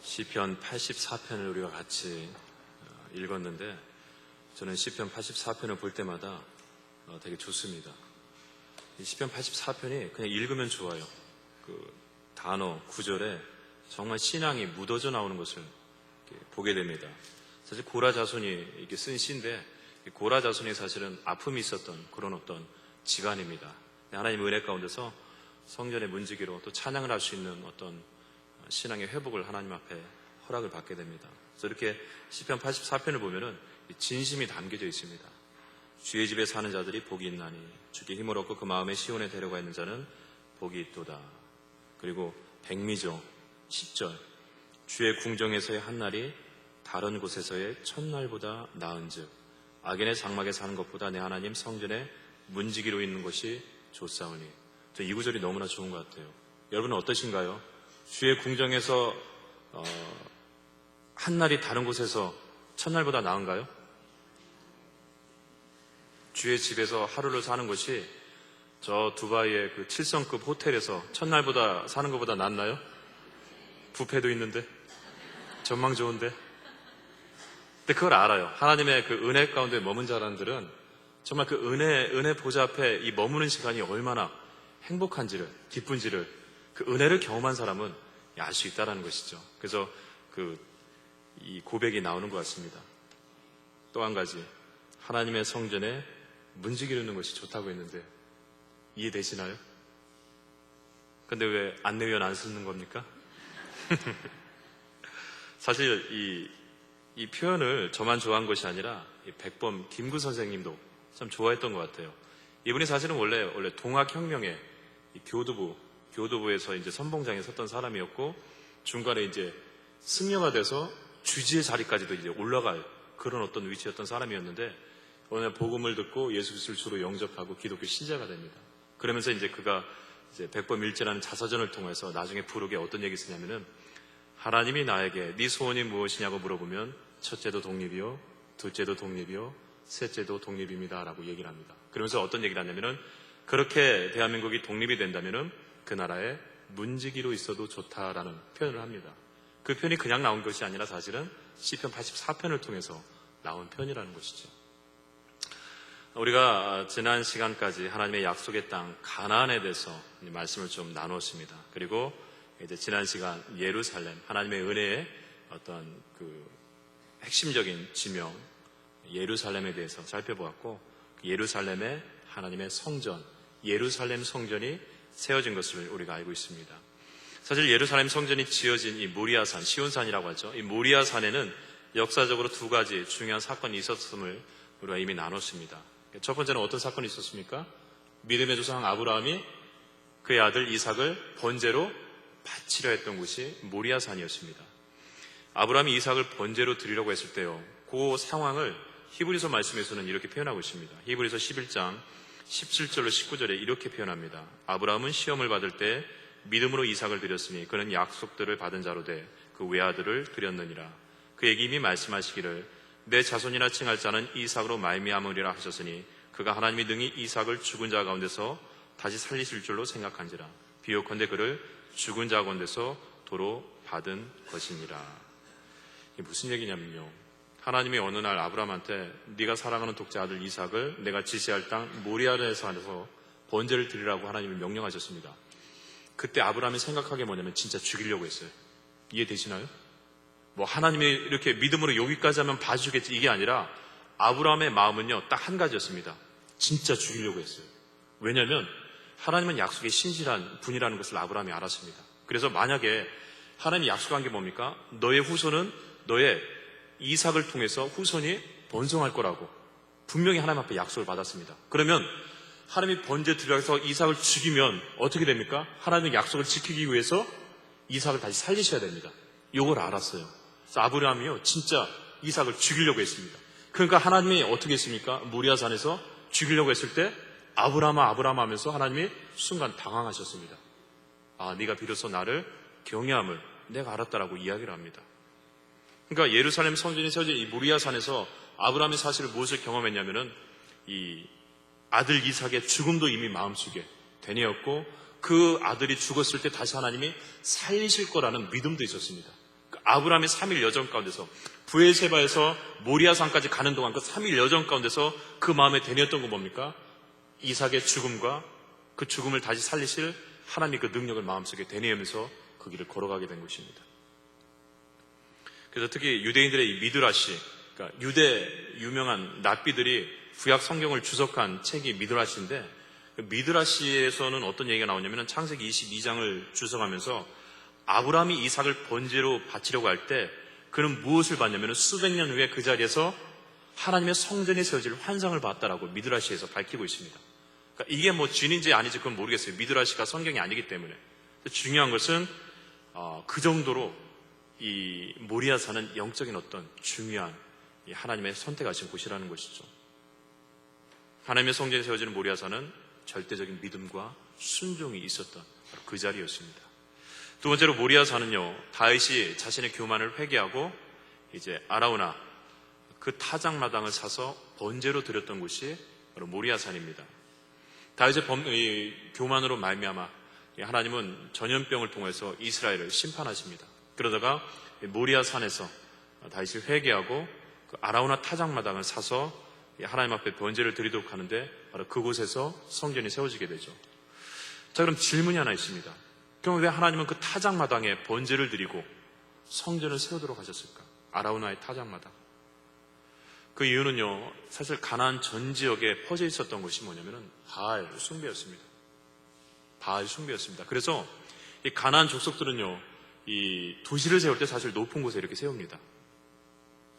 시편 84편을 우리가 같이 읽었는데 저는 시편 84편을 볼 때마다 되게 좋습니다. 이 시편 84편이 그냥 읽으면 좋아요. 그 단어, 구절에 정말 신앙이 묻어져 나오는 것을 보게 됩니다. 사실 고라 자손이 이렇게 쓴 시인데 고라 자손이 사실은 아픔이 있었던 그런 어떤 지간입니다. 하나님의 은혜 가운데서 성전의 문지기로 또 찬양을 할 수 있는 어떤 신앙의 회복을 하나님 앞에 허락을 받게 됩니다. 그래서 이렇게 시편 84편을 보면은 진심이 담겨져 있습니다. 주의 집에 사는 자들이 복이 있나니 주께 힘을 얻고 그 마음에 시온에 데려가 있는 자는 복이 있도다. 그리고 백미죠. 10절 주의 궁정에서의 한날이 다른 곳에서의 첫날보다 나은즉 악인의 장막에 사는 것보다 내 하나님 성전에 문지기로 있는 것이 좋사오니. 저 이 구절이 너무나 좋은 것 같아요. 여러분은 어떠신가요? 주의 궁정에서 한날이 다른 곳에서 첫날보다 나은가요? 주의 집에서 하루를 사는 것이 저 두바이의 그 7성급 호텔에서 첫날보다 사는 것보다 낫나요? 뷔페도 있는데 전망 좋은데. 근데 그걸 알아요. 하나님의 그 은혜 가운데 머문 자들은 정말 그 은혜 보좌 앞에 이 머무는 시간이 얼마나 행복한지를, 기쁜지를 그 은혜를 경험한 사람은 알 수 있다는 것이죠. 그래서 이 고백이 나오는 것 같습니다. 또 한 가지, 하나님의 성전에 문지기를 넣는 것이 좋다고 했는데 이해되시나요? 근데 왜 안내위원 안 쓰는 겁니까? 사실 이 표현을 저만 좋아한 것이 아니라 백범 김구 선생님도 참 좋아했던 것 같아요. 이분이 사실은 원래 동학혁명의 교도부에서 이제 선봉장에 섰던 사람이었고 중간에 이제 승려가 돼서 주지의 자리까지도 이제 올라갈 그런 어떤 위치였던 사람이었는데 어느 날 복음을 듣고 예수 그리스도를 주로 영접하고 기독교 신자가 됩니다. 그러면서 이제 그가 이제 백범일제라는 자서전을 통해서 나중에 부록에 어떤 얘기 쓰냐면은 하나님이 나에게 네 소원이 무엇이냐고 물어보면 첫째도 독립이요, 둘째도 독립이요, 셋째도 독립입니다 라고 얘기를 합니다. 그러면서 어떤 얘기를 하냐면은 그렇게 대한민국이 독립이 된다면은 그 나라에 문지기로 있어도 좋다라는 표현을 합니다. 그 표현이 그냥 나온 것이 아니라 사실은 시편 84편을 통해서 나온 표현이라는 것이죠. 우리가 지난 시간까지 하나님의 약속의 땅 가나안에 대해서 말씀을 좀 나누었습니다. 그리고 이제 지난 시간 예루살렘, 하나님의 은혜의 어떤 그 핵심적인 지명 예루살렘에 대해서 살펴보았고 예루살렘의 하나님의 성전, 예루살렘 성전이 세워진 것을 우리가 알고 있습니다. 사실 예루살렘 성전이 지어진 이 모리아산, 시온산이라고 하죠. 이 모리아산에는 역사적으로 두 가지 중요한 사건이 있었음을 우리가 이미 나눴습니다. 첫 번째는 어떤 사건이 있었습니까? 믿음의 조상 아브라함이 그의 아들 이삭을 번제로 바치려 했던 곳이 모리아산이었습니다. 아브라함이 이삭을 번제로 드리려고 했을 때요, 그 상황을 히브리서 말씀에서는 이렇게 표현하고 있습니다. 히브리서 11장 17절로 19절에 이렇게 표현합니다. 아브라함은 시험을 받을 때 믿음으로 이삭을 드렸으니 그는 약속들을 받은 자로 돼 그 외아들을 드렸느니라. 그에게 이미 말씀하시기를 내 자손이라 칭할 자는 이삭으로 말미암으리라 하셨으니 그가 하나님이 능히 이삭을 죽은 자 가운데서 다시 살리실 줄로 생각한지라. 비옥컨대 그를 죽은 자 가운데서 도로 받은 것이니라. 이게 무슨 얘기냐면요, 하나님이 어느 날 아브라함한테 네가 사랑하는 독자 아들 이삭을 내가 지시할 땅 모리아산에서 번제를 드리라고 하나님이 명령하셨습니다. 그때 아브라함이 생각하게 뭐냐면 진짜 죽이려고 했어요. 이해되시나요? 뭐 하나님이 이렇게 믿음으로 여기까지 하면 봐주겠지 이게 아니라 아브라함의 마음은요 딱 한 가지였습니다. 진짜 죽이려고 했어요. 왜냐하면 하나님은 약속의 신실한 분이라는 것을 아브라함이 알았습니다. 그래서 만약에 하나님이 약속한 게 뭡니까? 너의 후손은 너의 이삭을 통해서 후손이 번성할 거라고 분명히 하나님 앞에 약속을 받았습니다. 그러면 하나님이 번제 드려서 이삭을 죽이면 어떻게 됩니까? 하나님의 약속을 지키기 위해서 이삭을 다시 살리셔야 됩니다. 이걸 알았어요. 그래서 아브라함이요 진짜 이삭을 죽이려고 했습니다. 그러니까 하나님이 어떻게 했습니까? 모리아산에서 죽이려고 했을 때 아브라함아 하면서 하나님이 순간 당황하셨습니다. 아, 네가 비로소 나를 경외함을 내가 알았다라고 이야기를 합니다. 그러니까 예루살렘 성전이 세워진 이 모리아산에서 아브라함이 사실 무엇을 경험했냐면은 이 아들 이삭의 죽음도 이미 마음속에 되뇌었고 그 아들이 죽었을 때 다시 하나님이 살리실 거라는 믿음도 있었습니다. 아브라함의 3일 여정 가운데서 브엘세바에서 모리아산까지 가는 동안 그 3일 여정 가운데서 그 마음에 되뇌었던 건 뭡니까? 이삭의 죽음과 그 죽음을 다시 살리실 하나님의 그 능력을 마음속에 되뇌으면서 그 길을 걸어가게 된 것입니다. 그래서 특히 유대인들의 이 미드라시, 그러니까 유대 유명한 랍비들이 구약 성경을 주석한 책이 미드라시인데, 그 미드라시에서는 어떤 얘기가 나오냐면 창세기 22장을 주석하면서 아브라함이 이삭을 번제로 바치려고 할 때 그는 무엇을 봤냐면 수백 년 후에 그 자리에서 하나님의 성전이 세워질 환상을 봤다라고 미드라시에서 밝히고 있습니다. 그러니까 이게 뭐 진인지 아닌지 그건 모르겠어요. 미드라시가 성경이 아니기 때문에. 중요한 것은 그 정도로 이 모리아산은 영적인 어떤 중요한 하나님의 선택하신 곳이라는 것이죠. 하나님의 성전이 세워지는 모리아산은 절대적인 믿음과 순종이 있었던 바로 그 자리였습니다. 두 번째로 모리아산은요, 다윗이 자신의 교만을 회개하고 이제 아라우나 그 타작마당을 사서 번제로 드렸던 곳이 바로 모리아산입니다. 다윗의 교만으로 말미암아 하나님은 전염병을 통해서 이스라엘을 심판하십니다. 그러다가 모리아산에서 다윗이 회개하고 그 아라우나 타작마당을 사서 하나님 앞에 번제를 드리도록 하는데 바로 그곳에서 성전이 세워지게 되죠. 자, 그럼 질문이 하나 있습니다. 그럼 왜 하나님은 그 타작마당에 번제를 드리고 성전을 세우도록 하셨을까? 아라우나의 타작마당. 그 이유는요, 사실 가나안 전 지역에 퍼져 있었던 것이 뭐냐면은 바알 숭배였습니다. 바알 숭배였습니다. 그래서 이 가나안 족속들은요, 이 도시를 세울 때 사실 높은 곳에 이렇게 세웁니다.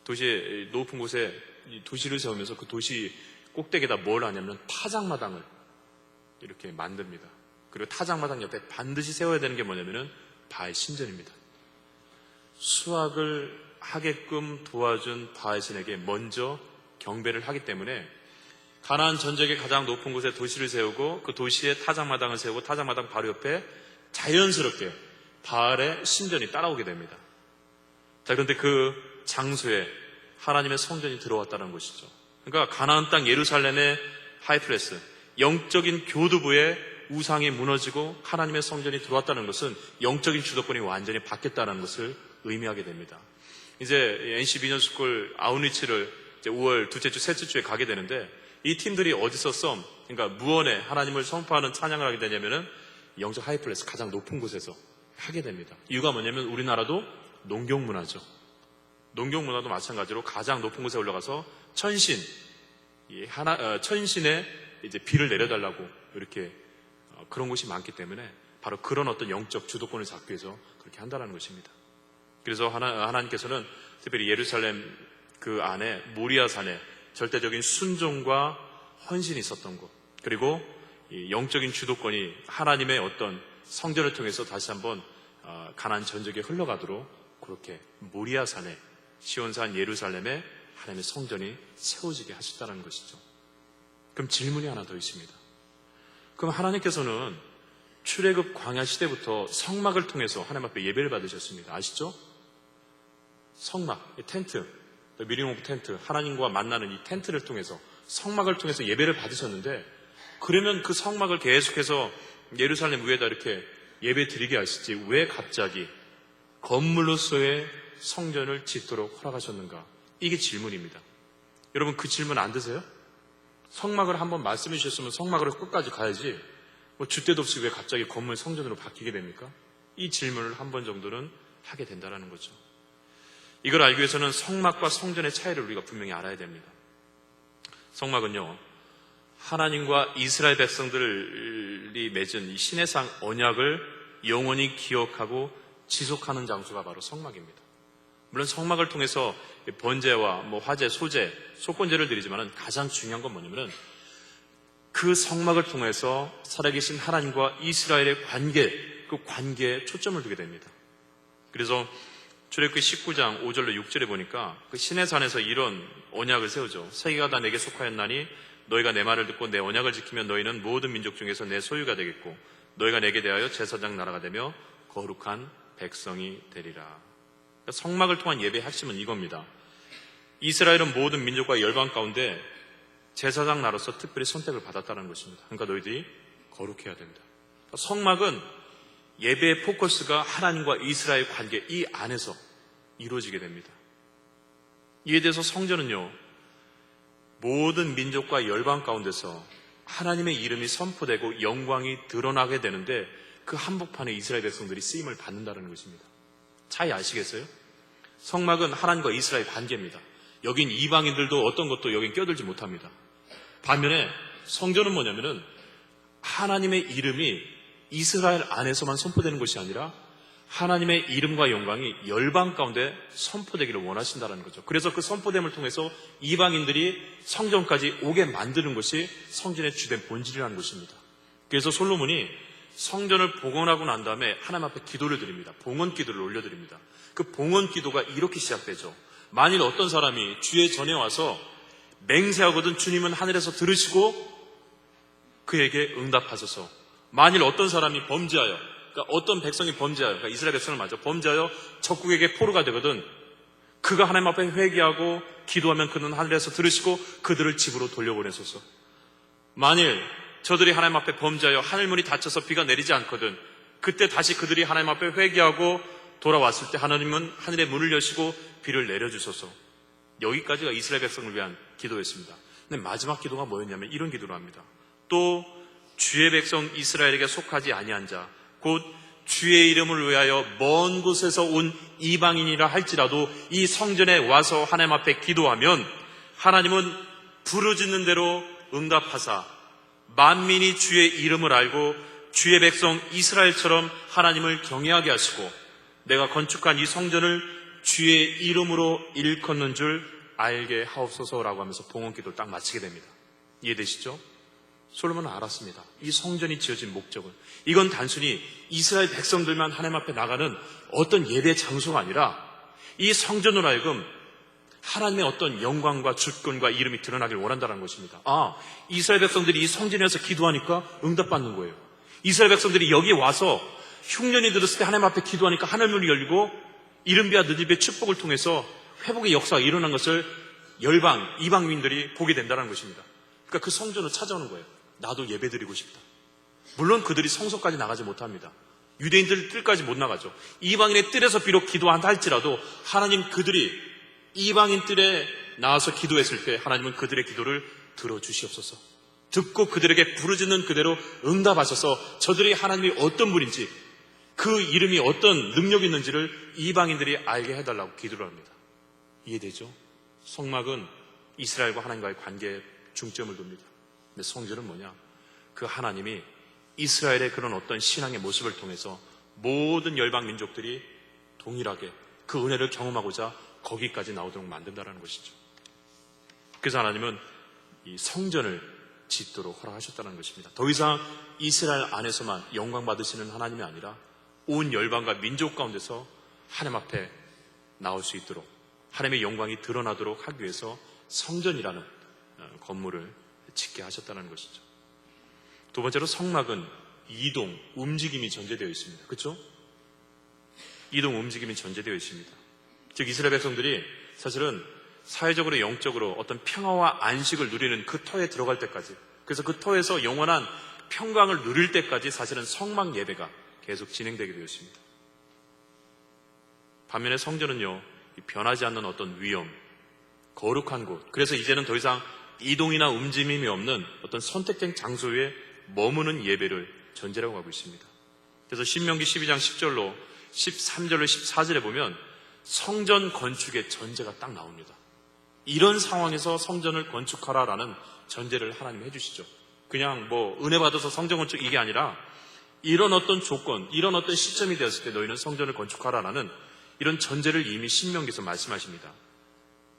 도시의 높은 곳에 이 도시를 세우면서 그 도시 꼭대기에다 뭘 하냐면 타작마당을 이렇게 만듭니다. 그리고 타작마당 옆에 반드시 세워야 되는 게 뭐냐면은 바알 신전입니다. 수확을 하게끔 도와준 바알 신에게 먼저 경배를 하기 때문에 가나안 전적의 가장 높은 곳에 도시를 세우고 그 도시에 타작마당을 세우고 타작마당 바로 옆에 자연스럽게 바알의 신전이 따라오게 됩니다. 자, 그런데 그 장소에 하나님의 성전이 들어왔다는 것이죠. 그러니까 가나안 땅 예루살렘의 하이플레스, 영적인 교두부에 우상이 무너지고 하나님의 성전이 들어왔다는 것은 영적인 주도권이 완전히 바뀌었다는 것을 의미하게 됩니다. 이제 NC 비전스쿨 아웃리치를 5월 둘째 주, 셋째 주에 가게 되는데 이 팀들이 어디서 그러니까 무언에 하나님을 선포하는 찬양을 하게 되냐면은 영적 하이플레스 가장 높은 곳에서 하게 됩니다. 이유가 뭐냐면 우리나라도 농경문화죠. 농경문화도 마찬가지로 가장 높은 곳에 올라가서 천신의 이제 비를 내려달라고 이렇게 그런 곳이 많기 때문에 바로 그런 어떤 영적 주도권을 잡기 위해서 그렇게 한다는 것입니다. 그래서 하나님께서는 특별히 예루살렘 그 안에 모리아산에 절대적인 순종과 헌신이 있었던 곳, 그리고 이 영적인 주도권이 하나님의 어떤 성전을 통해서 다시 한번 가나안 전적에 흘러가도록 그렇게 모리아산에 시온산 예루살렘에 하나님의 성전이 세워지게 하셨다는 것이죠. 그럼 질문이 하나 더 있습니다. 그럼 하나님께서는 출애굽 광야 시대부터 성막을 통해서 하나님 앞에 예배를 받으셨습니다. 아시죠? 성막, 텐트, 미링 오브 텐트, 하나님과 만나는 이 텐트를 통해서 성막을 통해서 예배를 받으셨는데, 그러면 그 성막을 계속해서 예루살렘 위에다 이렇게 예배 드리게 하시지 왜 갑자기 건물로서의 성전을 짓도록 허락하셨는가? 이게 질문입니다. 여러분, 그 질문 안 드세요? 성막을 한번 말씀해 주셨으면 성막으로 끝까지 가야지 뭐 줏대도 없이 왜 갑자기 건물 성전으로 바뀌게 됩니까? 이 질문을 한 번 정도는 하게 된다는 거죠. 이걸 알기 위해서는 성막과 성전의 차이를 우리가 분명히 알아야 됩니다. 성막은요, 하나님과 이스라엘 백성들이 맺은 이 신해상 언약을 영원히 기억하고 지속하는 장소가 바로 성막입니다. 물론 성막을 통해서 번제와 화제, 소제, 속건제를 드리지만 가장 중요한 건 뭐냐면 그 성막을 통해서 살아계신 하나님과 이스라엘의 관계, 그 관계에 초점을 두게 됩니다. 그래서 출애굽기 19장 5절로 6절에 보니까 그 시내산에서 이런 언약을 세우죠. 세계가 다 내게 속하였나니 너희가 내 말을 듣고 내 언약을 지키면 너희는 모든 민족 중에서 내 소유가 되겠고 너희가 내게 대하여 제사장 나라가 되며 거룩한 백성이 되리라. 그러니까 성막을 통한 예배의 핵심은 이겁니다. 이스라엘은 모든 민족과 열방 가운데 제사장 나로서 특별히 선택을 받았다는 것입니다. 그러니까 너희들이 거룩해야 됩니다. 그러니까 성막은 예배의 포커스가 하나님과 이스라엘 관계 이 안에서 이루어지게 됩니다. 이에 대해서 성전은요, 모든 민족과 열방 가운데서 하나님의 이름이 선포되고 영광이 드러나게 되는데 그 한복판에 이스라엘 백성들이 쓰임을 받는다는 것입니다. 차이 아시겠어요? 성막은 하나님과 이스라엘 관계입니다. 여긴 이방인들도 어떤 것도 여긴 껴들지 못합니다. 반면에 성전은 뭐냐면은 하나님의 이름이 이스라엘 안에서만 선포되는 것이 아니라 하나님의 이름과 영광이 열방 가운데 선포되기를 원하신다는 거죠. 그래서 그 선포됨을 통해서 이방인들이 성전까지 오게 만드는 것이 성전의 주된 본질이라는 것입니다. 그래서 솔로몬이 성전을 복원하고 난 다음에 하나님 앞에 기도를 드립니다. 봉헌 기도를 올려드립니다. 그 봉헌 기도가 이렇게 시작되죠. 만일 어떤 사람이 주의 전에 와서 맹세하거든 주님은 하늘에서 들으시고 그에게 응답하소서. 만일 어떤 사람이 범죄하여, 그러니까 어떤 백성이 범죄하여, 그러니까 이스라엘 백성을 맞아 범죄하여 적국에게 포로가 되거든 그가 하나님 앞에 회개하고 기도하면 그는 하늘에서 들으시고 그들을 집으로 돌려보내소서. 만일 저들이 하나님 앞에 범죄하여 하늘문이 닫혀서 비가 내리지 않거든 그때 다시 그들이 하나님 앞에 회개하고 돌아왔을 때 하나님은 하늘의 문을 여시고 비를 내려주소서. 여기까지가 이스라엘 백성을 위한 기도였습니다. 근데 마지막 기도가 뭐였냐면 이런 기도를 합니다. 또 주의 백성 이스라엘에게 속하지 아니한 자 곧 주의 이름을 위하여 먼 곳에서 온 이방인이라 할지라도 이 성전에 와서 하나님 앞에 기도하면 하나님은 부르짖는 대로 응답하사 만민이 주의 이름을 알고 주의 백성 이스라엘처럼 하나님을 경외하게 하시고 내가 건축한 이 성전을 주의 이름으로 일컫는 줄 알게 하옵소서라고 하면서 봉헌 기도를 딱 마치게 됩니다. 이해되시죠? 솔로몬은 알았습니다. 이 성전이 지어진 목적은 이건 단순히 이스라엘 백성들만 하나님 앞에 나가는 어떤 예배 장소가 아니라 이 성전으로 하여금 하나님의 어떤 영광과 주권과 이름이 드러나길 원한다는 것입니다. 이스라엘 백성들이 이 성전에 와서 기도하니까 응답받는 거예요. 이스라엘 백성들이 여기 와서 흉년이 들었을 때 하나님 앞에 기도하니까 하늘문이 열리고 이른비와 느디베의 축복을 통해서 회복의 역사가 일어난 것을 열방, 이방민들이 보게 된다는 것입니다. 그러니까 그 성전으로 찾아오는 거예요. 나도 예배드리고 싶다. 물론 그들이 성소까지 나가지 못합니다. 유대인들 뜰까지 못 나가죠. 이방인의 뜰에서 비록 기도한다 할지라도 하나님 그들이 이방인 뜰에 나와서 기도했을 때 하나님은 그들의 기도를 들어주시옵소서. 듣고 그들에게 부르짖는 그대로 응답하셔서 저들이 하나님이 어떤 분인지 그 이름이 어떤 능력이 있는지를 이방인들이 알게 해달라고 기도를 합니다. 이해되죠? 성막은 이스라엘과 하나님과의 관계에 중점을 둡니다. 근데 성전은 뭐냐? 그 하나님이 이스라엘의 그런 어떤 신앙의 모습을 통해서 모든 열방 민족들이 동일하게 그 은혜를 경험하고자 거기까지 나오도록 만든다는 것이죠. 그래서 하나님은 이 성전을 짓도록 허락하셨다는 것입니다. 더 이상 이스라엘 안에서만 영광 받으시는 하나님이 아니라 온 열방과 민족 가운데서 하나님 앞에 나올 수 있도록 하나님의 영광이 드러나도록 하기 위해서 성전이라는 건물을 짓게 하셨다는 것이죠. 두 번째로 성막은 이동, 움직임이 전제되어 있습니다. 그렇죠? 이동, 움직임이 전제되어 있습니다. 즉 이스라엘 백성들이 사실은 사회적으로 영적으로 어떤 평화와 안식을 누리는 그 터에 들어갈 때까지, 그래서 그 터에서 영원한 평강을 누릴 때까지 사실은 성막 예배가 계속 진행되게 되었습니다. 반면에 성전은요, 변하지 않는 어떤 위엄, 거룩한 곳, 그래서 이제는 더 이상 이동이나 움직임이 없는 어떤 선택된 장소에 머무는 예배를 전제라고 하고 있습니다. 그래서 신명기 12장 10절로 13절로 14절에 보면 성전 건축의 전제가 딱 나옵니다. 이런 상황에서 성전을 건축하라라는 전제를 하나님이 해주시죠. 그냥 은혜 받아서 성전 건축 이게 아니라 이런 어떤 조건, 이런 어떤 시점이 되었을 때 너희는 성전을 건축하라라는 이런 전제를 이미 신명기에서 말씀하십니다.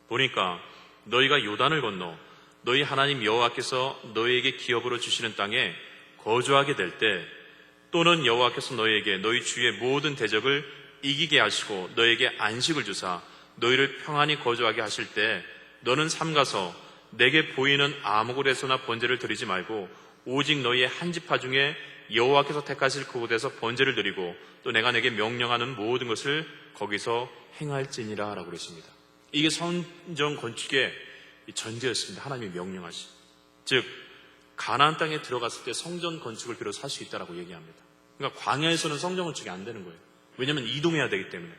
보니까 너희가 요단을 건너 너희 하나님 여호와께서 너희에게 기업으로 주시는 땅에 거주하게 될 때 또는 여호와께서 너희에게 너희 주의 모든 대적을 이기게 하시고 너희에게 안식을 주사 너희를 평안히 거주하게 하실 때 너는 삼가서 내게 보이는 아무 곳에서나 번제를 드리지 말고 오직 너희의 한 지파 중에 여호와께서 택하실 그곳에서 번제를 드리고 또 내가 내게 명령하는 모든 것을 거기서 행할지니라 라고 그랬습니다. 이게 성전 건축의 전제였습니다. 하나님이 명령하신. 즉 가나안 땅에 들어갔을 때 성전 건축을 비로소 할 수 있다라고 얘기합니다. 그러니까 광야에서는 성전 건축이 안 되는 거예요. 왜냐하면 이동해야 되기 때문에.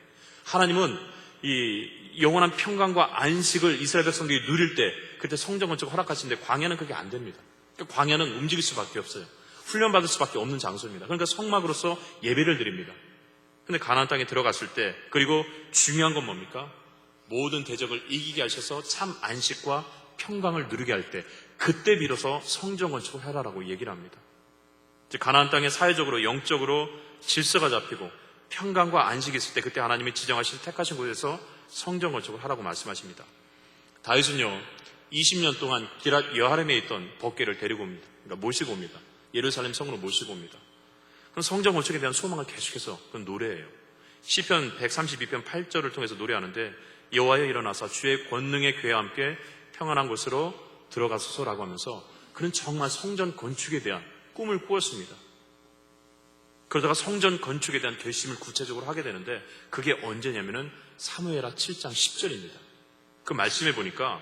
하나님은 이 영원한 평강과 안식을 이스라엘 백성들이 누릴 때 그때 성전 건축을 허락하시는데 광야는 그게 안 됩니다. 그러니까 광야는 움직일 수밖에 없어요. 훈련받을 수밖에 없는 장소입니다. 그러니까 성막으로서 예배를 드립니다. 근데 가나안 땅에 들어갔을 때, 그리고 중요한 건 뭡니까? 모든 대적을 이기게 하셔서 참 안식과 평강을 누리게 할 때, 그때 비로소 성전 건축을 해라라고 얘기를 합니다. 즉 가나안 땅에 사회적으로 영적으로 질서가 잡히고 평강과 안식이 있을 때, 그때 하나님이 지정하신 택하신 곳에서 성전 건축을 하라고 말씀하십니다. 다윗은요 20년 동안 기랏 여하렘에 있던 법궤를 데리고 옵니다. 그러니까 모시고 옵니다. 예루살렘 성으로 모시고 옵니다. 그럼 성전 건축에 대한 소망을 계속해서 그건 노래예요. 시편 132편 8절을 통해서 노래하는데, 여호와여 일어나사 주의 권능의 궤와 함께 평안한 곳으로 들어가소서라고 하면서 그는 정말 성전 건축에 대한 꿈을 꾸었습니다. 그러다가 성전 건축에 대한 결심을 구체적으로 하게 되는데, 그게 언제냐면은 사무엘하 7장 10절입니다. 그 말씀에 보니까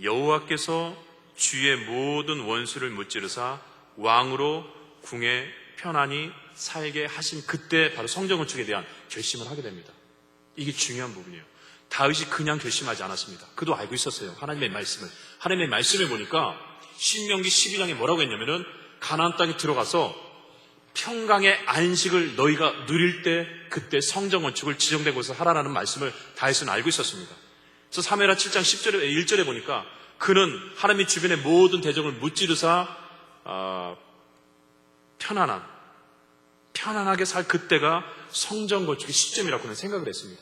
여호와께서 주의 모든 원수를 무찌르사 왕으로 궁에 편안히 살게 하신 그때 바로 성전 건축에 대한 결심을 하게 됩니다. 이게 중요한 부분이에요. 다윗이 그냥 결심하지 않았습니다. 그도 알고 있었어요. 하나님의 말씀을. 하나님의 말씀에 보니까 신명기 12장에 뭐라고 했냐면은 가나안 땅에 들어가서 평강의 안식을 너희가 누릴 때 그때 성전 건축을 지정된 곳에서 하라라는 말씀을 다윗은 알고 있었습니다. 그래서 사무엘하 7장 10절에 1절에 보니까 그는 하나님의 주변의 모든 대적을 무찌르사 편안하게 살 그때가 성전 건축의 시점이라고 는 생각을 했습니다.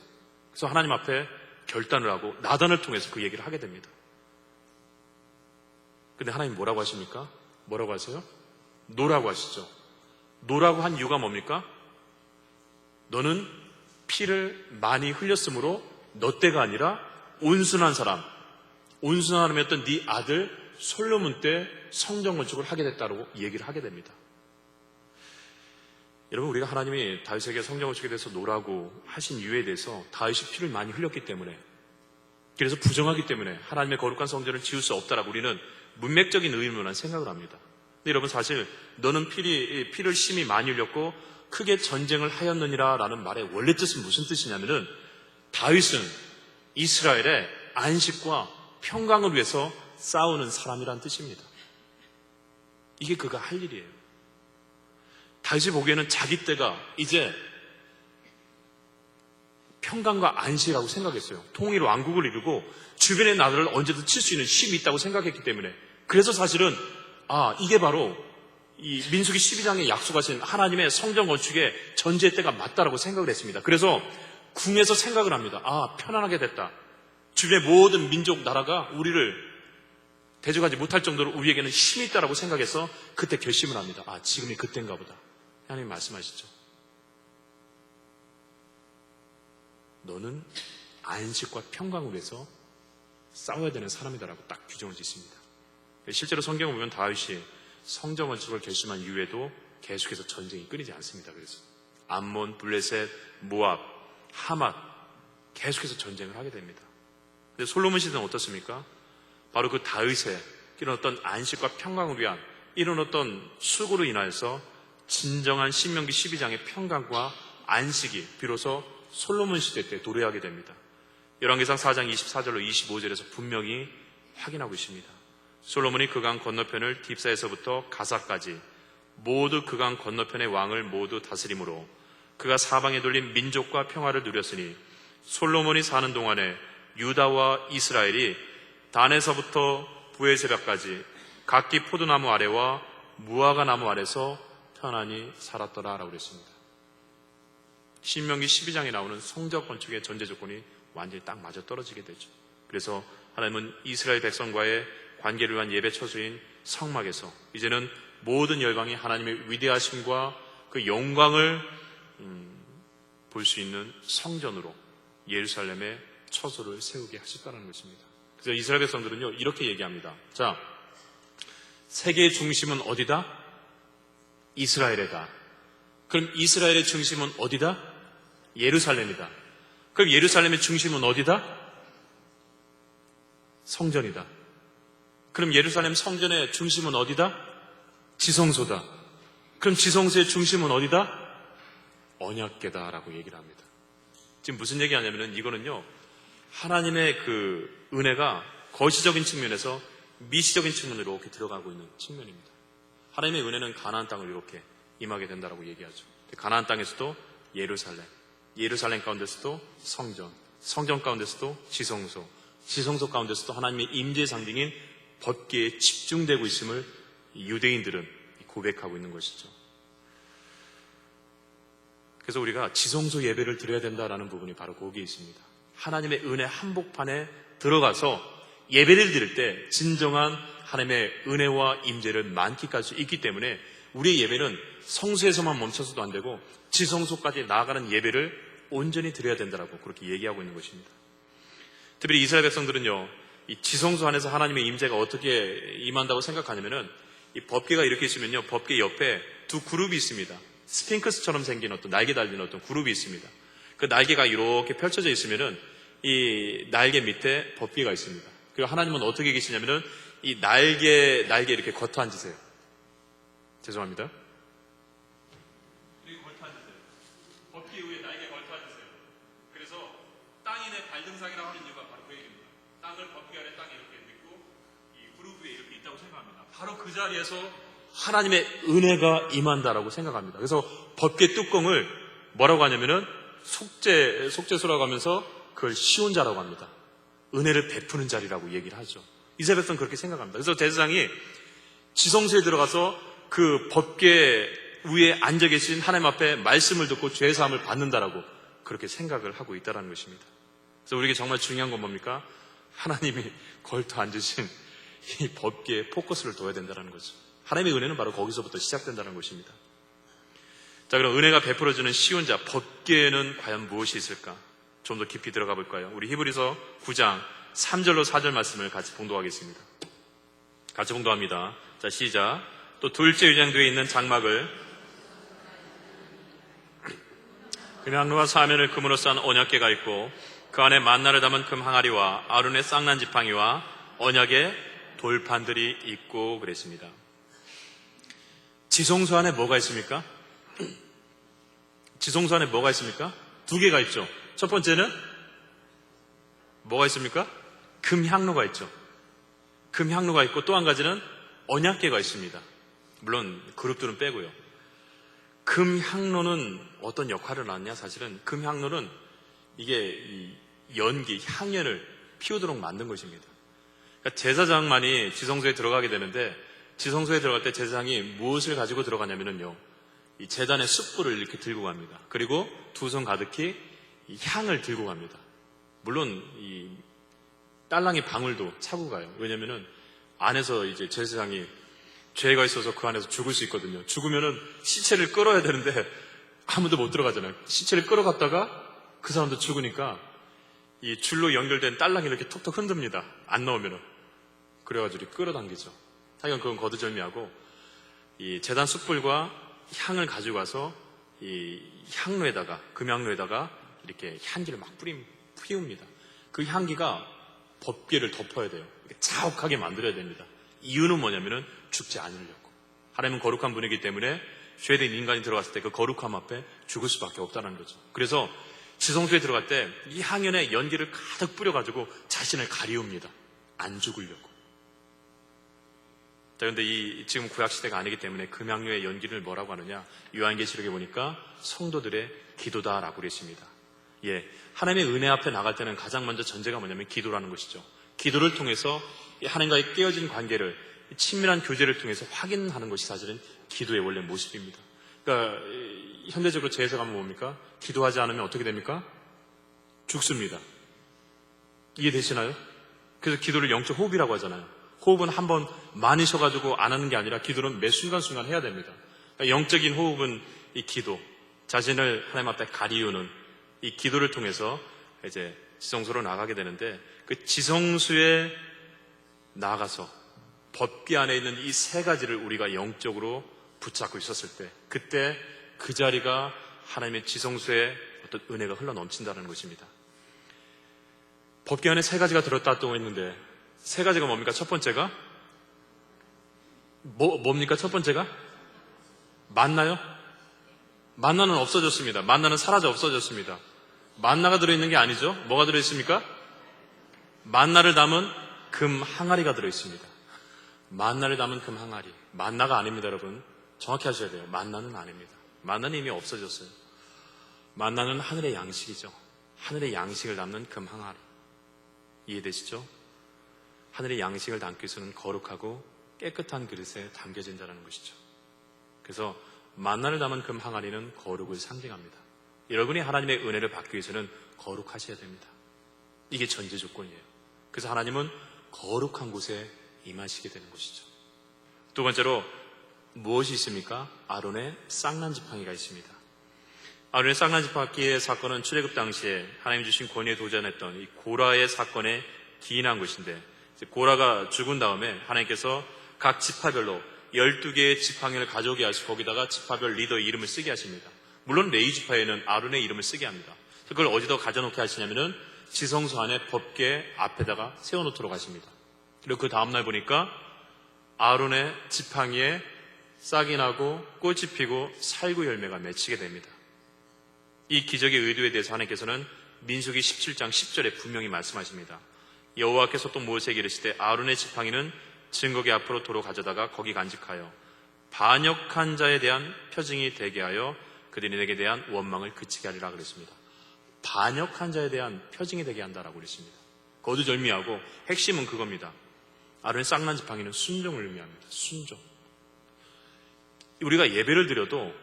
그래서 하나님 앞에 결단을 하고 나단을 통해서 그 얘기를 하게 됩니다. 근데 하나님 뭐라고 하십니까? 뭐라고 하세요? 노라고 하시죠. 노라고 한 이유가 뭡니까? 너는 피를 많이 흘렸으므로 너 때가 아니라 온순한 사람이었던 네 아들 솔로몬 때 성전 건축을 하게 됐다고 얘기를 하게 됩니다. 여러분, 우리가 하나님이 다윗에게 성전 건축에 대해서 노라고 하신 이유에 대해서 다윗이 피를 많이 흘렸기 때문에, 그래서 부정하기 때문에 하나님의 거룩한 성전을 지을 수 없다라고 우리는 문맥적인 의미로만 생각을 합니다. 근데 여러분, 사실 너는 피를 심히 많이 흘렸고 크게 전쟁을 하였느니라 라는 말의 원래 뜻은 무슨 뜻이냐면은 다윗은 이스라엘의 안식과 평강을 위해서 싸우는 사람이란 뜻입니다. 이게 그가 할 일이에요. 다윗이 보기에는 자기 때가 이제 평강과 안식이라고 생각했어요. 통일 왕국을 이루고 주변의 나라를 언제든 칠 수 있는 힘이 있다고 생각했기 때문에, 그래서 사실은 이게 바로 이 민수기 12장에 약속하신 하나님의 성전 건축의 전제 때가 맞다라고 생각을 했습니다. 그래서 궁에서 생각을 합니다. 편안하게 됐다. 주변의 모든 민족 나라가 우리를 대적하지 못할 정도로 우리에게는 힘이 있다라고 생각해서 그때 결심을 합니다. 지금이 그때인가 보다. 하나님 말씀하시죠. 너는 안식과 평강을 위해서 싸워야 되는 사람이다라고 딱 규정을 짓습니다. 실제로 성경을 보면 다윗이 성전 건축을 결심한 이후에도 계속해서 전쟁이 끊이지 않습니다. 그래서 암몬, 블레셋, 모압, 하맛 계속해서 전쟁을 하게 됩니다. 근데 솔로몬 시대는 어떻습니까? 바로 그 다윗의 이런 어떤 안식과 평강을 위한 이런 어떤 수고로 인하여서 진정한 신명기 12장의 평강과 안식이 비로소 솔로몬 시대 때 도래하게 됩니다. 열왕기상 4장 24절로 25절에서 분명히 확인하고 있습니다. 솔로몬이 그 강 건너편을 딥사에서부터 가사까지 모두 그 강 건너편의 왕을 모두 다스림으로 그가 사방에 돌린 민족과 평화를 누렸으니 솔로몬이 사는 동안에 유다와 이스라엘이 단에서부터 부에세바까지 각기 포도나무 아래와 무화과 나무 아래서 편안히 살았더라라고 그랬습니다. 신명기 12장에 나오는 성전 건축의 전제 조건이 완전히 딱 맞아 떨어지게 되죠. 그래서 하나님은 이스라엘 백성과의 관계를 위한 예배 처소인 성막에서 이제는 모든 열방이 하나님의 위대하심과 그 영광을 볼 수 있는 성전으로 예루살렘의 처소를 세우게 하셨다는 것입니다. 그래서 이스라엘 백성들은요 이렇게 얘기합니다. 자, 세계의 중심은 어디다? 이스라엘이다. 그럼 이스라엘의 중심은 어디다? 예루살렘이다. 그럼 예루살렘의 중심은 어디다? 성전이다. 그럼 예루살렘 성전의 중심은 어디다? 지성소다. 그럼 지성소의 중심은 어디다? 언약궤다라고 얘기를 합니다. 지금 무슨 얘기하냐면은 이거는요, 하나님의 그 은혜가 거시적인 측면에서 미시적인 측면으로 이렇게 들어가고 있는 측면입니다. 하나님의 은혜는 가나안 땅을 이렇게 임하게 된다라고 얘기하죠. 가나안 땅에서도 예루살렘, 예루살렘 가운데서도 성전, 성전 가운데서도 지성소, 지성소 가운데서도 하나님의 임재의 상징인 법궤에 집중되고 있음을 유대인들은 고백하고 있는 것이죠. 그래서 우리가 지성소 예배를 드려야 된다라는 부분이 바로 거기에 있습니다. 하나님의 은혜 한복판에 들어가서 예배를 드릴 때 진정한 하나님의 은혜와 임재를 만끽할 수 있기 때문에 우리의 예배는 성소에서만 멈춰서도 안 되고 지성소까지 나아가는 예배를 온전히 드려야 된다라고 그렇게 얘기하고 있는 것입니다. 특별히 이스라엘 백성들은요, 이 지성소 안에서 하나님의 임재가 어떻게 임한다고 생각하냐면은 이 법궤가 이렇게 있으면요, 법궤 옆에 두 그룹이 있습니다. 스핑크스처럼 생긴 어떤 날개 달린 어떤 그룹이 있습니다. 그 날개가 이렇게 펼쳐져 있으면은 이 날개 밑에 법궤가 있습니다. 그리고 하나님은 어떻게 계시냐면은 이 날개 이렇게 걷어 앉으세요. 죄송합니다. 이렇게 걸터 앉으세요. 법궤 위에 날개 걸터 앉으세요. 그래서 땅이 내 발등상이라고 하는 이유가 바로 그 얘기입니다. 땅을 법궤 아래 땅에 이렇게 넣고 이 그룹 위에 이렇게 있다고 생각합니다. 바로 그 자리에서 하나님의 은혜가 임한다라고 생각합니다. 그래서 법궤 뚜껑을 뭐라고 하냐면은 속죄소라고 하면서 그걸 씌운 자라고 합니다. 은혜를 베푸는 자리라고 얘기를 하죠. 이스라엘 백성은 그렇게 생각합니다. 그래서 제사장이 지성소에 들어가서 그 법궤 위에 앉아 계신 하나님 앞에 말씀을 듣고 죄 사함을 받는다라고 그렇게 생각을 하고 있다는 것입니다. 그래서 우리에게 정말 중요한 건 뭡니까? 하나님이 걸터 앉으신 이 법궤에 포커스를 둬야 된다는 거죠. 하나님의 은혜는 바로 거기서부터 시작된다는 것입니다. 자, 그럼 은혜가 베풀어주는 쉬운 자, 법궤에는 과연 무엇이 있을까? 좀 더 깊이 들어가 볼까요? 우리 히브리서 9장 3절로 4절 말씀을 같이 봉독하겠습니다. 같이 봉독합니다. 자, 시작. 또 둘째 유장되어 있는 장막을 금향로와 사면을 금으로 싼 언약궤가 있고 그 안에 만나를 담은 금 항아리와 아론의 쌍난 지팡이와 언약의 돌판들이 있고 그랬습니다. 지성소 안에 뭐가 있습니까? 지성소 안에 뭐가 있습니까? 두 개가 있죠. 첫 번째는 뭐가 있습니까? 금향로가 있죠. 금향로가 있고 또 한 가지는 언약궤가 있습니다. 물론 그룹들은 빼고요. 금향로는 어떤 역할을 하느냐? 사실은 금향로는 이게 이 연기, 향연을 피우도록 만든 것입니다. 그러니까 제사장만이 지성소에 들어가게 되는데 지성소에 들어갈 때 제사장이 무엇을 가지고 들어가냐면요, 이 제단의 숯불을 이렇게 들고 갑니다. 그리고 두 손 가득히 이 향을 들고 갑니다. 물론 이 딸랑이 방울도 차고 가요. 왜냐면은 안에서 이제 제사장이 죄가 있어서 그 안에서 죽을 수 있거든요. 죽으면은 시체를 끌어야 되는데 아무도 못 들어가잖아요. 시체를 끌어갔다가 그 사람도 죽으니까 이 줄로 연결된 딸랑이 이렇게 톡톡 흔듭니다. 안 나오면은. 그래가지고 끌어당기죠. 하여간 그건 거두절미하고 이 제단 숯불과 향을 가지고 가서 이 향로에다가, 금향로에다가 이렇게 향기를 막 피웁니다. 그 향기가 법궤를 덮어야 돼요. 자욱하게 만들어야 됩니다. 이유는 뭐냐면은 죽지 않으려고. 하나님은 거룩한 분이기 때문에 죄된 인간이 들어갔을 때 그 거룩함 앞에 죽을 수밖에 없다는 거죠. 그래서 지성소에 들어갈 때 이 향연에 연기를 가득 뿌려가지고 자신을 가리웁니다. 안 죽으려고. 자, 그런데 지금 구약시대가 아니기 때문에 금향로의 연기를 뭐라고 하느냐? 요한계시록에 보니까 성도들의 기도다라고 그랬습니다. 예, 하나님의 은혜 앞에 나갈 때는 가장 먼저 전제가 뭐냐면 기도라는 것이죠. 기도를 통해서 하나님과의 깨어진 관계를, 친밀한 교제를 통해서 확인하는 것이 사실은 기도의 원래 모습입니다. 그러니까 현대적으로 제 해석하면 뭡니까? 기도하지 않으면 어떻게 됩니까? 죽습니다. 이해되시나요? 그래서 기도를 영적 호흡이라고 하잖아요. 호흡은 한번 많이 쉬어가지고 안 하는 게 아니라 기도는 매 순간순간 해야 됩니다. 그러니까 영적인 호흡은 이 기도, 자신을 하나님 앞에 가리우는 이 기도를 통해서 이제 지성소로 나가게 되는데, 그 지성소에 나가서 법궤 안에 있는 이 세 가지를 우리가 영적으로 붙잡고 있었을 때, 그때 그 자리가 하나님의 지성소에 어떤 은혜가 흘러 넘친다는 것입니다. 법궤 안에 세 가지가 들었다고 했는데 세 가지가 뭡니까? 첫 번째가 뭡니까? 첫 번째가 만나요? 만나는 없어졌습니다. 만나는 사라져 없어졌습니다. 만나가 들어있는 게 아니죠. 뭐가 들어있습니까? 만나를 담은 금 항아리가 들어있습니다. 만나를 담은 금 항아리. 만나가 아닙니다, 여러분. 정확히 하셔야 돼요. 만나는 아닙니다. 만나는 이미 없어졌어요. 만나는 하늘의 양식이죠. 하늘의 양식을 담는 금 항아리. 이해되시죠? 하늘의 양식을 담기 위해서는 거룩하고 깨끗한 그릇에 담겨진다는 것이죠. 그래서 만나를 담은 금 항아리는 거룩을 상징합니다. 여러분이 하나님의 은혜를 받기 위해서는 거룩하셔야 됩니다. 이게 전제 조건이에요. 그래서 하나님은 거룩한 곳에 임하시게 되는 것이죠. 두 번째로 무엇이 있습니까? 아론의 쌍난 지팡이가 있습니다. 아론의 쌍난 지팡이의 사건은 출애굽 당시에 하나님 주신 권위에 도전했던 이 고라의 사건에 기인한 것인데, 고라가 죽은 다음에 하나님께서 각 지파별로 12개의 지팡이를 가져오게 하시고 거기다가 지파별 리더의 이름을 쓰게 하십니다. 물론 레위 지파에는 아론의 이름을 쓰게 합니다. 그걸 어디다 가져놓게 하시냐면은 지성소 안에 법궤 앞에다가 세워놓도록 하십니다. 그리고 그 다음날 보니까 아론의 지팡이에 싹이 나고 꽃이 피고 살구 열매가 맺히게 됩니다. 이 기적의 의도에 대해서 하나님께서는 민수기 17장 10절에 분명히 말씀하십니다. 여호와께서 또 모세에게 이르시되 아론의 지팡이는 증거궤 앞으로 도로 가져다가 거기 간직하여 반역한 자에 대한 표징이 되게 하여 그들에게 대한 원망을 그치게 하리라 그랬습니다. 반역한 자에 대한 표징이 되게 한다라고 그랬습니다. 거두절미하고 핵심은 그겁니다. 아론의 쌍난 지팡이는 순종을 의미합니다. 순종. 우리가 예배를 드려도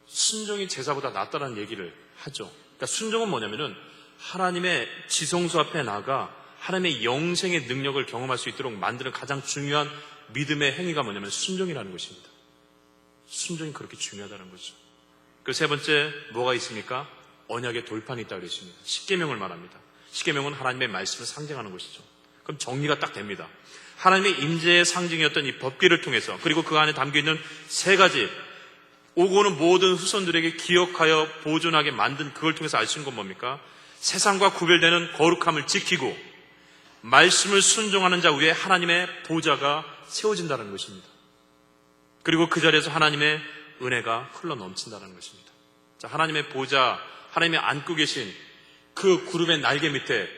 순종이 제사보다 낫다는 얘기를 하죠. 그러니까 순종은 뭐냐면은 하나님의 지성소 앞에 나가 하나님의 영생의 능력을 경험할 수 있도록 만드는 가장 중요한 믿음의 행위가 뭐냐면 순종이라는 것입니다. 순종이 그렇게 중요하다는 거죠. 그 세 번째 뭐가 있습니까? 언약의 돌판이 있다고 그랬습니다. 십계명을 말합니다. 십계명은 하나님의 말씀을 상징하는 것이죠. 그럼 정리가 딱 됩니다. 하나님의 임재의 상징이었던 이 법궤를 통해서, 그리고 그 안에 담겨있는 세 가지 오고 오는 모든 후손들에게 기억하여 보존하게 만든 그걸 통해서 알 수 있는 건 뭡니까? 세상과 구별되는 거룩함을 지키고 말씀을 순종하는 자 위에 하나님의 보좌가 세워진다는 것입니다. 그리고 그 자리에서 하나님의 은혜가 흘러넘친다는 것입니다. 자, 하나님의 보좌, 하나님이 앉고 계신 그 구름의 날개 밑에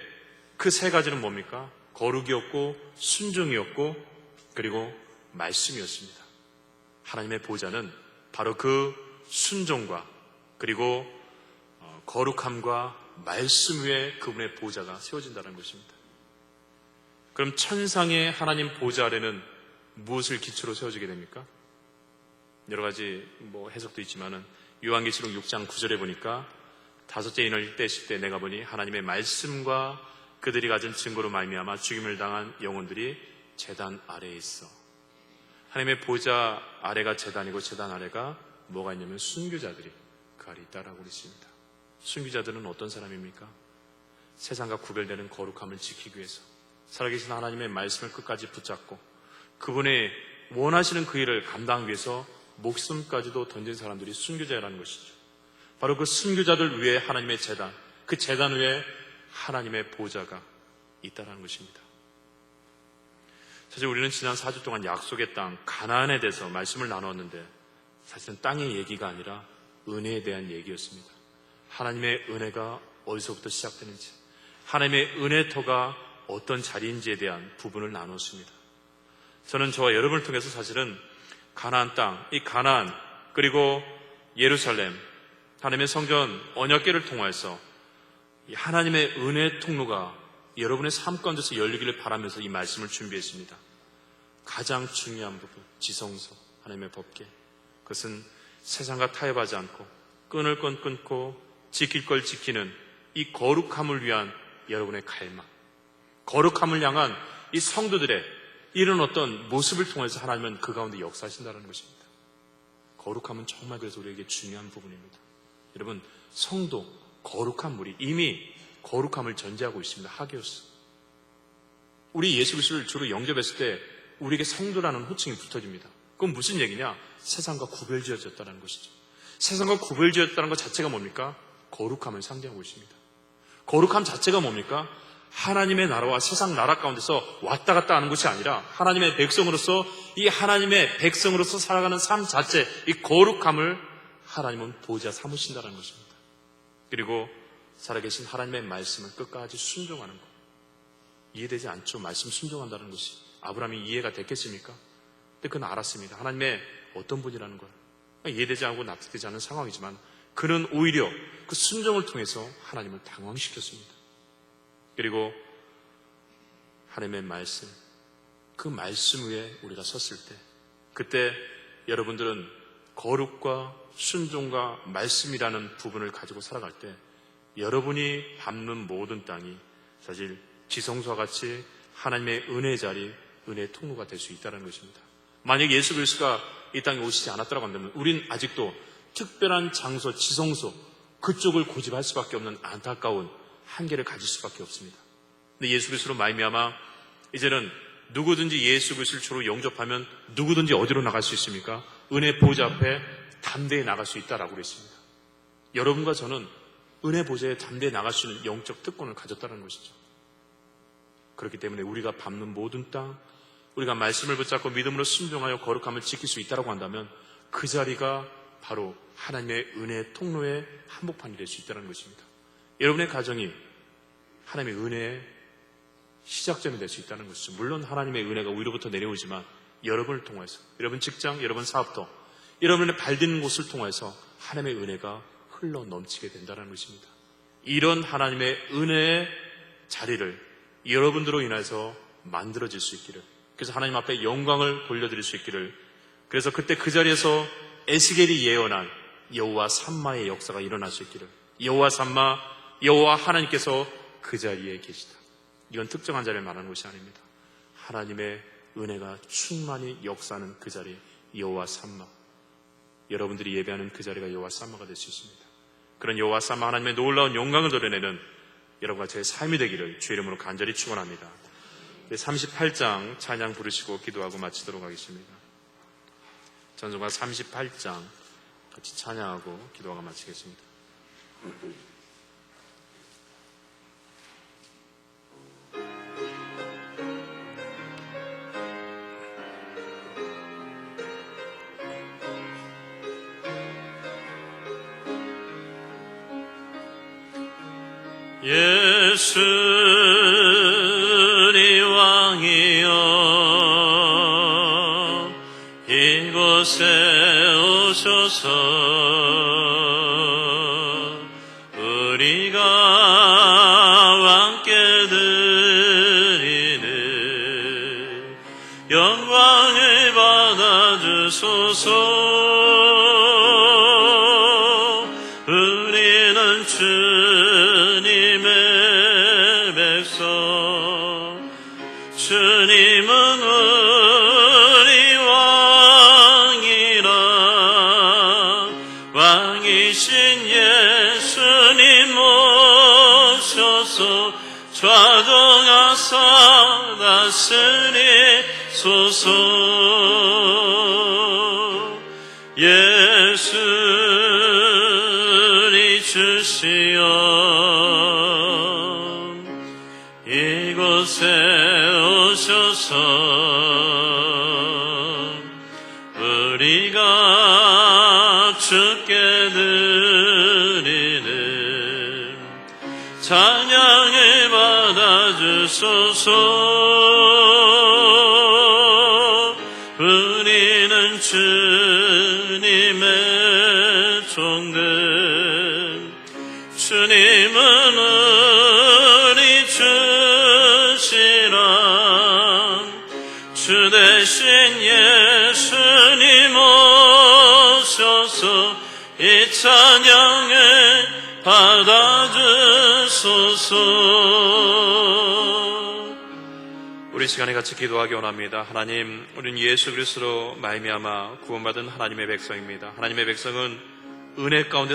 그 세 가지는 뭡니까? 거룩이었고 순종이었고 그리고 말씀이었습니다. 하나님의 보좌는 바로 그 순종과 그리고 거룩함과 말씀 위에 그분의 보좌가 세워진다는 것입니다. 그럼 천상의 하나님 보좌 아래는 무엇을 기초로 세워지게 됩니까? 여러 가지 해석도 있지만은 요한계시록 6장 9절에 보니까 다섯째 인을 떼실 때 내가 보니 하나님의 말씀과 그들이 가진 증거로 말미암아 죽임을 당한 영혼들이 제단 아래에 있어. 하나님의 보좌 아래가 제단이고 제단 아래가 뭐가 있냐면 순교자들이 그 아래 있다라고 그랬습니다. 순교자들은 어떤 사람입니까? 세상과 구별되는 거룩함을 지키기 위해서 살아계신 하나님의 말씀을 끝까지 붙잡고 그분의 원하시는 그 일을 감당하기 위해서 목숨까지도 던진 사람들이 순교자라는 것이죠. 바로 그 순교자들 위에 하나님의 제단, 그 제단 위에 하나님의 보좌가 있다는 것입니다. 사실 우리는 지난 4주 동안 약속의 땅 가나안에 대해서 말씀을 나누었는데 사실은 땅의 얘기가 아니라 은혜에 대한 얘기였습니다. 하나님의 은혜가 어디서부터 시작되는지, 하나님의 은혜터가 어떤 자리인지에 대한 부분을 나눴습니다. 저는 저와 여러분을 통해서 사실은 가나안 땅, 이 가나안 그리고 예루살렘, 하나님의 성전 언약궤를 통해서 이 하나님의 은혜 통로가 여러분의 삶 가운데서 열리기를 바라면서 이 말씀을 준비했습니다. 가장 중요한 부분, 지성소, 하나님의 법궤. 그것은 세상과 타협하지 않고 끊을 건 끊고 지킬 걸 지키는 이 거룩함을 위한 여러분의 갈망, 거룩함을 향한 이 성도들의 이런 어떤 모습을 통해서 하나님은 그 가운데 역사하신다는 것입니다. 거룩함은 정말 그래서 우리에게 중요한 부분입니다. 여러분, 성도, 거룩한 무리, 이미 거룩함을 전제하고 있습니다. 하게오스. 우리 예수 그리스도를 주로 영접했을 때 우리에게 성도라는 호칭이 붙어집니다. 그건 무슨 얘기냐? 세상과 구별지어졌다는 것이죠. 세상과 구별지어졌다는 것 자체가 뭡니까? 거룩함을 상징하고 있습니다. 거룩함 자체가 뭡니까? 하나님의 나라와 세상 나라 가운데서 왔다 갔다 하는 것이 아니라 하나님의 백성으로서 이 하나님의 백성으로서 살아가는 삶 자체, 이 거룩함을 하나님은 보좌 삼으신다는 것입니다. 그리고 살아계신 하나님의 말씀을 끝까지 순종하는 것. 이해되지 않죠? 말씀 순종한다는 것이. 아브라함이 이해가 됐겠습니까? 근데 그는 알았습니다. 하나님의 어떤 분이라는 걸. 이해되지 않고 납득되지 않은 상황이지만 그는 오히려 그 순종을 통해서 하나님을 당황시켰습니다. 그리고 하나님의 말씀, 그 말씀 위에 우리가 섰을 때, 그때 여러분들은 거룩과 순종과 말씀이라는 부분을 가지고 살아갈 때 여러분이 밟는 모든 땅이 사실 지성소와 같이 하나님의 은혜의 자리, 은혜의 통로가 될 수 있다는 것입니다. 만약 예수 그리스도가 이 땅에 오시지 않았다고 한다면 우린 아직도 특별한 장소, 지성소 그쪽을 고집할 수밖에 없는 안타까운 한계를 가질 수밖에 없습니다. 근데 예수 그리스도로 말미암아 이제는 누구든지 예수 그리스도를 주로 영접하면 누구든지 어디로 나갈 수 있습니까? 은혜 보좌 앞에 담대히 나갈 수 있다라고 그랬습니다. 여러분과 저는 은혜 보좌에 담대히 나갈 수 있는 영적 특권을 가졌다는 것이죠. 그렇기 때문에 우리가 밟는 모든 땅, 우리가 말씀을 붙잡고 믿음으로 순종하여 거룩함을 지킬 수 있다고 한다면 그 자리가 바로 하나님의 은혜의 통로의 한복판이 될 수 있다는 것입니다. 여러분의 가정이 하나님의 은혜의 시작점이 될 수 있다는 것이죠. 물론 하나님의 은혜가 위로부터 내려오지만 여러분을 통해서, 여러분 직장, 여러분 사업도, 여러분의 발디는 곳을 통해서 하나님의 은혜가 흘러 넘치게 된다는 것입니다. 이런 하나님의 은혜의 자리를 여러분들로 인해서 만들어질 수 있기를, 그래서 하나님 앞에 영광을 돌려드릴 수 있기를, 그래서 그때 그 자리에서 에스겔이 예언한 여호와 삼마의 역사가 일어날 수 있기를, 여호와 삼마, 여호와 하나님께서 그 자리에 계시다. 이건 특정한 자리를 말하는 것이 아닙니다. 하나님의 은혜가 충만히 역사하는 그 자리, 여호와 삼마, 여러분들이 예배하는 그 자리가 여호와 삼마가 될 수 있습니다. 그런 여호와 삼마 하나님의 놀라운 영광을 드러내는 여러분과 저의 삶이 되기를 주의 이름으로 간절히 축원합니다. 38장 찬양 부르시고 기도하고 마치도록 하겠습니다. 전송가 38장 같이 찬양하고 기도하고 마치겠습니다. 예수님 왕이여 이곳에 오셔서 우리가 왕께 드리는 영광을 받아주소서. 우리는 주님의 백성, 주님은 우리 왕이라. 왕이신 예수님 모셔서 좌정하사 다스리소서. 예수님 주시여 이곳에 오셔서 우리가 주께 드리는 찬양을 받아주소서. 우리는 주님의 종들, 주님은 우리 주시라. 주 대신 예수님 오셔서 이 찬양을 받아주소서. 우리 시간에 같이 기도하기 원합니다. 하나님, 우리는 예수 그리스도로 말미암아 구원받은 하나님의 백성입니다. 하나님의 백성은 은혜 가운데